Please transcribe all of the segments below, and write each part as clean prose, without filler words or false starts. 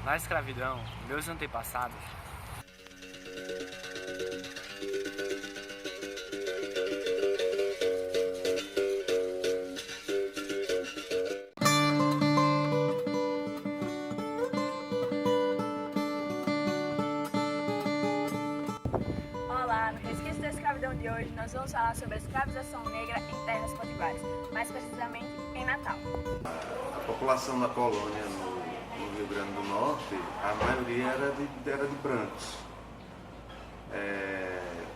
Na escravidão, meus antepassados Olá, no Resquício da Escravidão de hoje nós vamos falar sobre a escravização negra em terras potiguares, mais precisamente em Natal. A população da colônia no Rio Grande do Norte, a maioria era de brancos,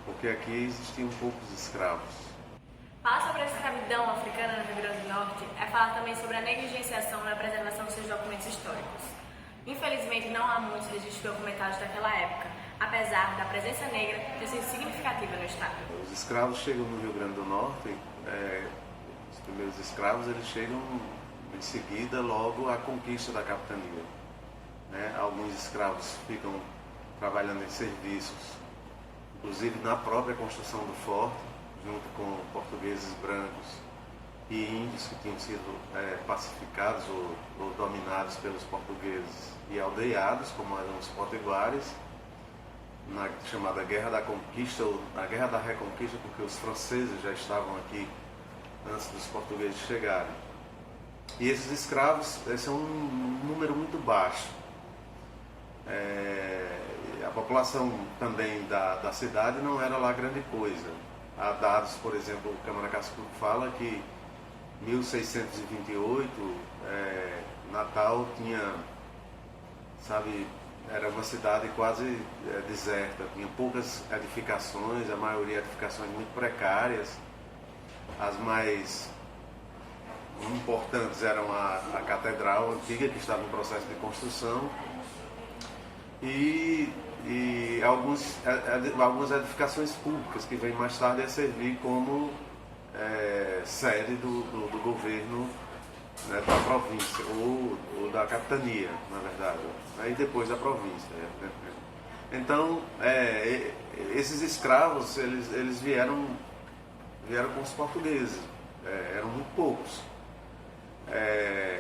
porque aqui existiam poucos escravos. Falar sobre a escravidão africana no Rio Grande do Norte é falar também sobre a negligenciação na preservação dos seus documentos históricos. Infelizmente, não há muitos registros documentados daquela época, apesar da presença negra ter sido significativa no estado. Os escravos chegam no Rio Grande do Norte, os primeiros escravos eles chegam em seguida logo à conquista da capitania. Alguns escravos ficam trabalhando em serviços, inclusive na própria construção do forte, junto com portugueses brancos e índios que tinham sido pacificados ou dominados pelos portugueses e aldeados, como eram os potiguares, na chamada Guerra da Conquista, ou na Guerra da Reconquista, porque os franceses já estavam aqui antes dos portugueses chegarem. E esses escravos são um número muito baixo. A população também da cidade não era lá grande coisa. Há dados, por exemplo, o Câmara Cascudo fala que em 1628 Natal tinha, era uma cidade quase deserta, tinha poucas edificações, a maioria edificações muito precárias. As mais importantes eram a catedral antiga, que estava em processo de construção, e algumas edificações públicas que vêm mais tarde a servir como sede do governo, da província ou da capitania, na verdade, aí depois da província. Então, esses escravos eles vieram com os portugueses, eram muito poucos.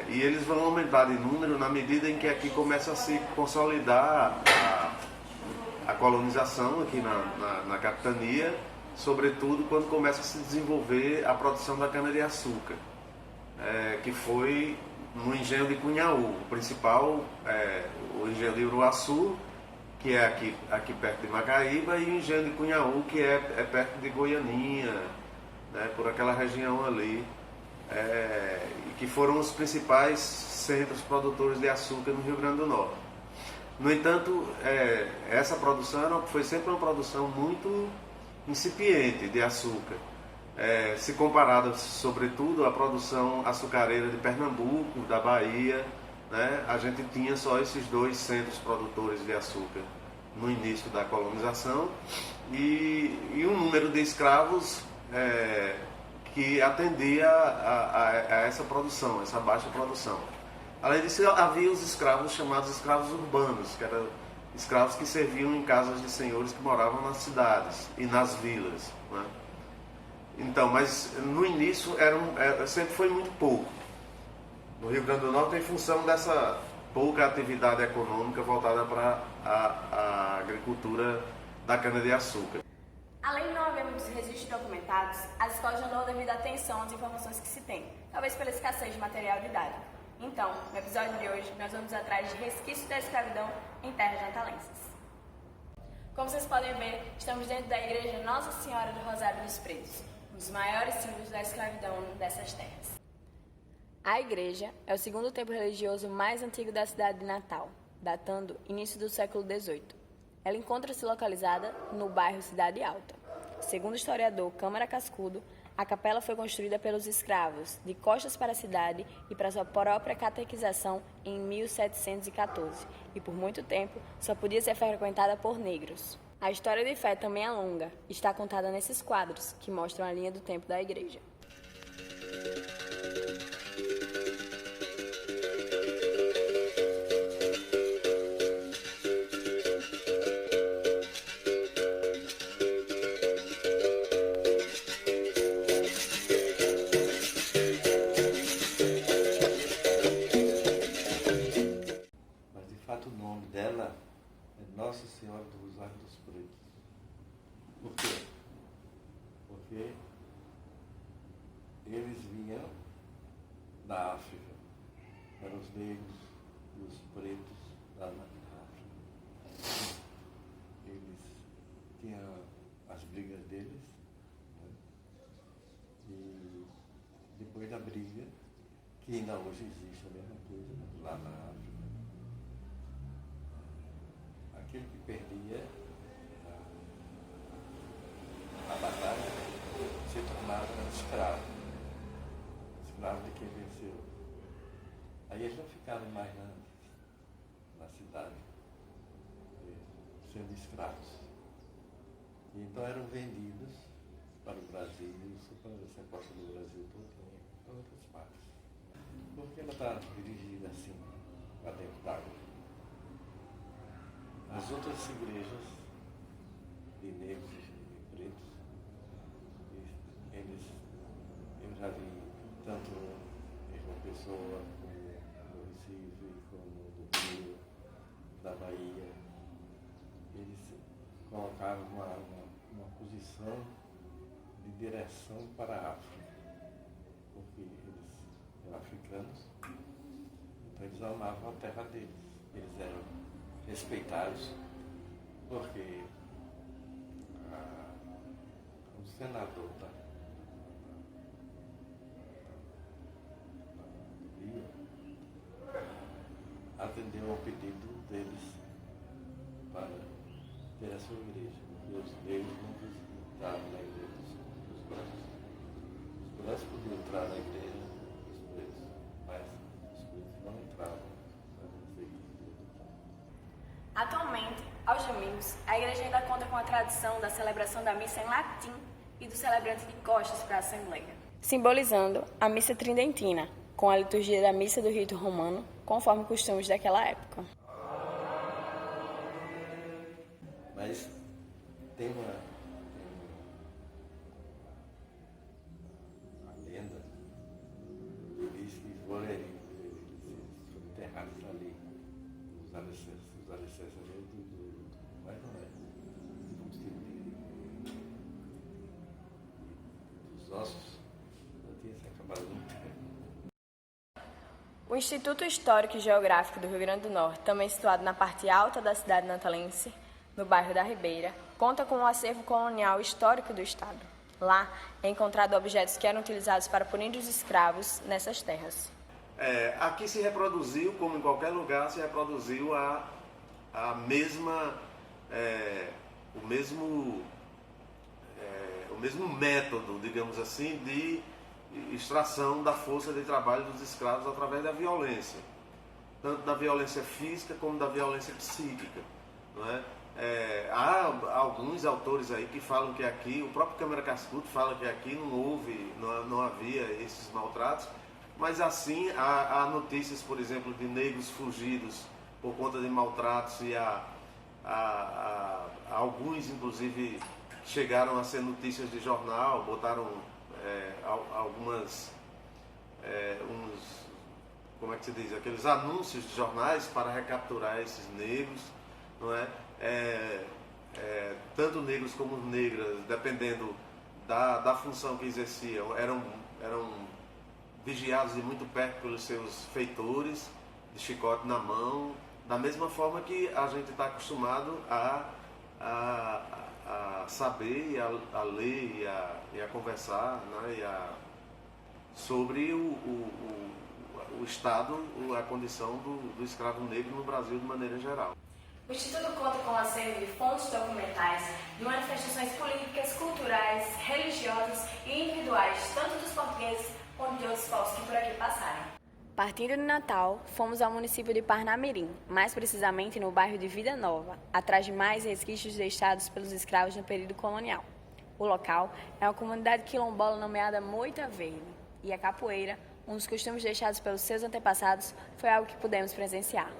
E eles vão aumentar de número na medida em que aqui começa a se consolidar a colonização aqui na capitania, sobretudo quando começa a se desenvolver a produção da cana-de-açúcar, que foi no engenho de Cunhaú, o principal, o engenho de Uruaçu, que é aqui perto de Macaíba, e o engenho de Cunhaú, que é perto de Goianinha, por aquela região ali, que foram os principais centros produtores de açúcar no Rio Grande do Norte. No entanto, essa produção foi sempre uma produção muito incipiente de açúcar, se comparada sobretudo à produção açucareira de Pernambuco, da Bahia, a gente tinha só esses dois centros produtores de açúcar no início da colonização e um número de escravos que atendia a essa produção, essa baixa produção. Além disso, havia os escravos chamados escravos urbanos, que eram escravos que serviam em casas de senhores que moravam nas cidades e nas vilas. Então, mas no início sempre foi muito pouco. No Rio Grande do Norte, em função dessa pouca atividade econômica voltada para a agricultura da cana-de-açúcar. Além de não haver muitos registros documentados, as escolas não dão devida atenção às informações que se tem, talvez pela escassez de material didático. Então, no episódio de hoje, nós vamos atrás de resquícios da escravidão em terras natalenses. Como vocês podem ver, estamos dentro da igreja Nossa Senhora do Rosário dos Pretos, um dos maiores símbolos da escravidão dessas terras. A igreja é o segundo templo religioso mais antigo da cidade de Natal, datando início do século XVIII. Ela encontra-se localizada no bairro Cidade Alta. Segundo o historiador Câmara Cascudo, a capela foi construída pelos escravos, de costas para a cidade e para sua própria catequização em 1714, e por muito tempo só podia ser frequentada por negros. A história de fé também é longa, e está contada nesses quadros, que mostram a linha do tempo da igreja. santo nome dela é Nossa Senhora do Rosário dos Pretos. Por quê? Porque eles vinham da África, eram os negros e os pretos da África. Eles tinham as brigas deles, né? E depois da briga, que ainda hoje existe a mesma coisa, né? Lá na África, aquele que perdia a batalha se tornava escravo de quem venceu. Aí eles não ficaram mais na cidade, sendo escravos. E então eram vendidos para o Brasil, para essa costa do Brasil todo, para outras partes. Porque ela está dirigida assim, para dentro d'água. As outras igrejas de negros e pretos, eu já vi tanto em João Pessoa, como no Recife, como no Rio, da Bahia, eles colocaram uma posição de direção para a África, porque eles eram africanos, então eles amavam a terra deles, eles eram respeitados, porque o senador do Rio atendeu ao pedido deles para ter a sua igreja, e os negros não visitavam na igreja dos brancos. Os brancos podiam entrar na igreja dos pretos, mas os pretos não entravam na igreja. Atualmente, aos domingos, a igreja ainda conta com a tradição da celebração da missa em latim e do celebrante de costas para a Assembleia, simbolizando a missa tridentina, com a liturgia da missa do rito romano, conforme costumes daquela época. Mas tem uma lenda que diz que foram enterrados ali, os alicerces ali mais ou menos, dos ossos, não tinha se acabado nunca. O Instituto Histórico e Geográfico do Rio Grande do Norte, também situado na parte alta da cidade natalense, no bairro da Ribeira, conta com um acervo colonial histórico do estado. Lá é encontrado objetos que eram utilizados para punir os escravos nessas terras. Aqui se reproduziu, como em qualquer lugar, se reproduziu a mesma, o mesmo método, digamos assim, de extração da força de trabalho dos escravos através da violência, tanto da violência física como da violência psíquica, não é? Há alguns autores aí que falam que aqui, o próprio Câmara Cascudo fala que aqui não havia esses maltratos, mas assim há notícias, por exemplo, de negros fugidos por conta de maltratos e alguns, inclusive, chegaram a ser notícias de jornal, botaram como é que se diz, aqueles anúncios de jornais para recapturar esses negros, não é? Tanto negros como negras, dependendo da função que exerciam, eram vigiados de muito perto pelos seus feitores, de chicote na mão, da mesma forma que a gente está acostumado a saber, a ler e a conversar, né, sobre o estado, a condição do escravo negro no Brasil de maneira geral. O Instituto conta com um acervo de fontes documentais de manifestações políticas, culturais, religiosas e individuais, tanto dos portugueses quanto de outros povos que por aqui passaram. Partindo de Natal, fomos ao município de Parnamirim, mais precisamente no bairro de Vida Nova, atrás de mais resquícios deixados pelos escravos no período colonial. O local é uma comunidade quilombola nomeada Moita Verde, e a capoeira, um dos costumes deixados pelos seus antepassados, foi algo que pudemos presenciar.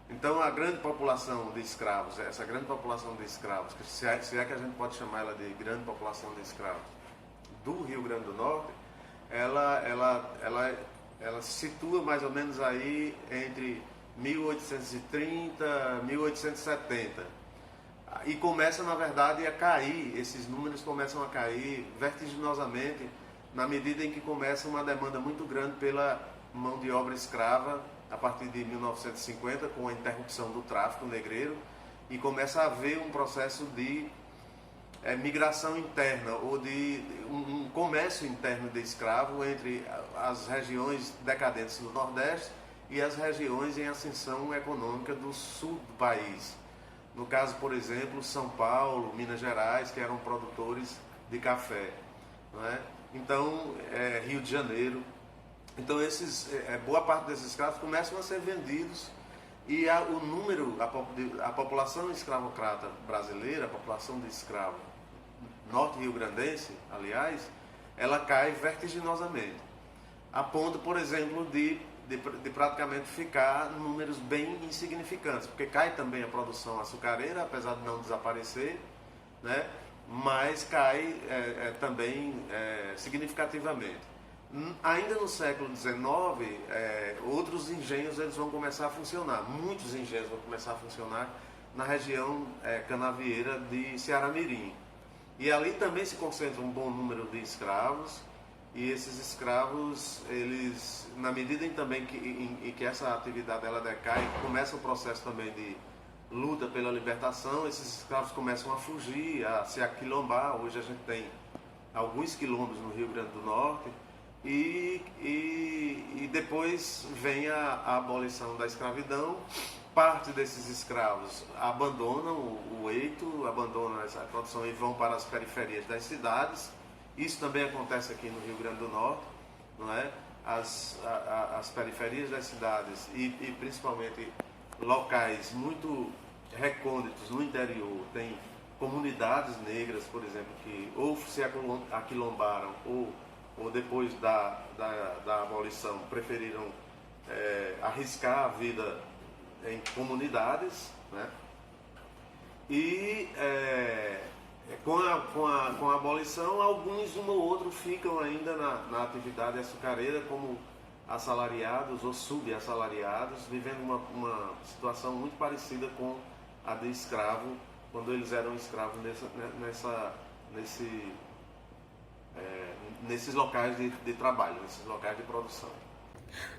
Então a grande população de escravos, essa grande população de escravos, se é que a gente pode chamar ela de grande população de escravos, do Rio Grande do Norte, ela se situa mais ou menos aí entre 1830 e 1870. E começa, na verdade, a cair, esses números começam a cair vertiginosamente na medida em que começa uma demanda muito grande pela mão de obra escrava a partir de 1950, com a interrupção do tráfico negreiro, e começa a haver um processo de migração interna ou de um comércio interno de escravo entre as regiões decadentes do Nordeste e as regiões em ascensão econômica do sul do país. No caso, por exemplo, São Paulo, Minas Gerais, que eram produtores de café, não é? Então, Rio de Janeiro. Então, boa parte desses escravos começam a ser vendidos e a população escravocrata brasileira, a população de escravo norte-rio-grandense, aliás, ela cai vertiginosamente, a ponto, por exemplo, de praticamente ficar números bem insignificantes, porque cai também a produção açucareira, apesar de não desaparecer, né? Mas cai também significativamente. Ainda no século XIX, outros engenhos eles vão começar a funcionar, muitos engenhos vão começar a funcionar na região canavieira de Ceará-Mirim. E ali também se concentra um bom número de escravos, e esses escravos, eles, na medida em que essa atividade ela decai, começa o processo também de luta pela libertação, esses escravos começam a fugir, a se aquilombar. Hoje a gente tem alguns quilombos no Rio Grande do Norte, e depois vem a abolição da escravidão. Parte desses escravos abandonam o eito, abandonam essa produção e vão para as periferias das cidades. Isso também acontece aqui no Rio Grande do Norte, não é? As periferias das cidades e principalmente locais muito recônditos no interior, tem comunidades negras, por exemplo, que ou se aquilombaram ou depois da abolição preferiram arriscar a vida em comunidades, né? E com a abolição, alguns, um ou outro, ficam ainda na atividade açucareira como assalariados ou subassalariados, vivendo uma situação muito parecida com a de escravo, quando eles eram escravos nesses locais de trabalho, nesses locais de produção.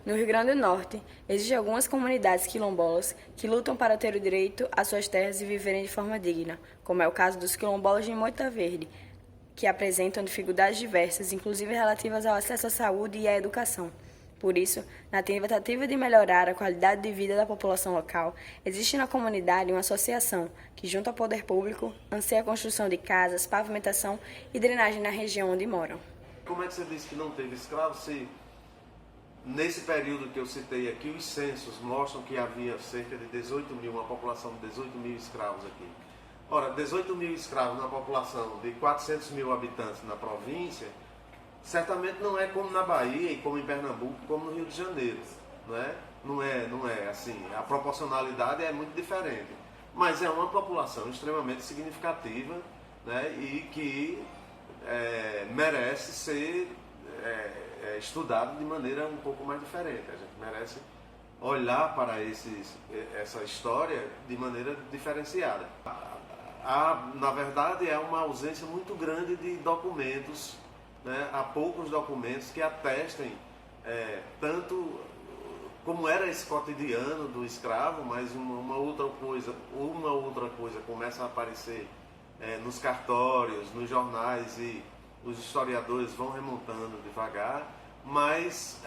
No Rio Grande do Norte, existem algumas comunidades quilombolas que lutam para ter o direito às suas terras e viverem de forma digna, como é o caso dos quilombolas de Moita Verde, que apresentam dificuldades diversas, inclusive relativas ao acesso à saúde e à educação. Por isso, na tentativa de melhorar a qualidade de vida da população local, existe na comunidade uma associação que, junto ao poder público, anseia a construção de casas, pavimentação e drenagem na região onde moram. Como é que você disse que não teve escravos se... Nesse período que eu citei aqui, os censos mostram que havia cerca de 18 mil, uma população de 18 mil escravos aqui. Ora, 18 mil escravos na população de 400 mil habitantes na província, certamente não é como na Bahia e como em Pernambuco, como no Rio de Janeiro. Não é assim, a proporcionalidade é muito diferente. Mas é uma população extremamente significativa, né, e que merece ser... estudado de maneira um pouco mais diferente. A gente merece olhar para essa história de maneira diferenciada. Na verdade, é uma ausência muito grande de documentos, né? Há poucos documentos que atestem tanto como era esse cotidiano do escravo, mas uma outra coisa começa a aparecer nos cartórios, nos jornais, e os historiadores vão remontando devagar, mas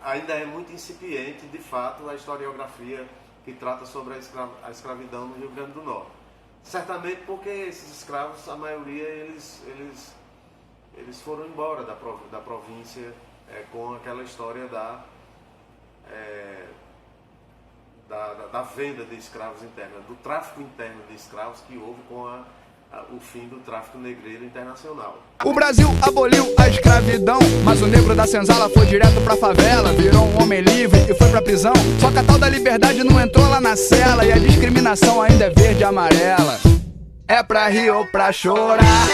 ainda é muito incipiente, de fato, a historiografia que trata sobre a escravidão no Rio Grande do Norte. Certamente porque esses escravos, a maioria, eles foram embora da província com aquela história da venda de escravos interna, do tráfico interno de escravos que houve com o fim do tráfico negreiro internacional. O Brasil aboliu a escravidão, mas o negro da senzala foi direto pra favela, virou um homem livre e foi pra prisão. Só que a tal da liberdade não entrou lá na cela, e a discriminação ainda é verde e amarela. É pra rir ou pra chorar.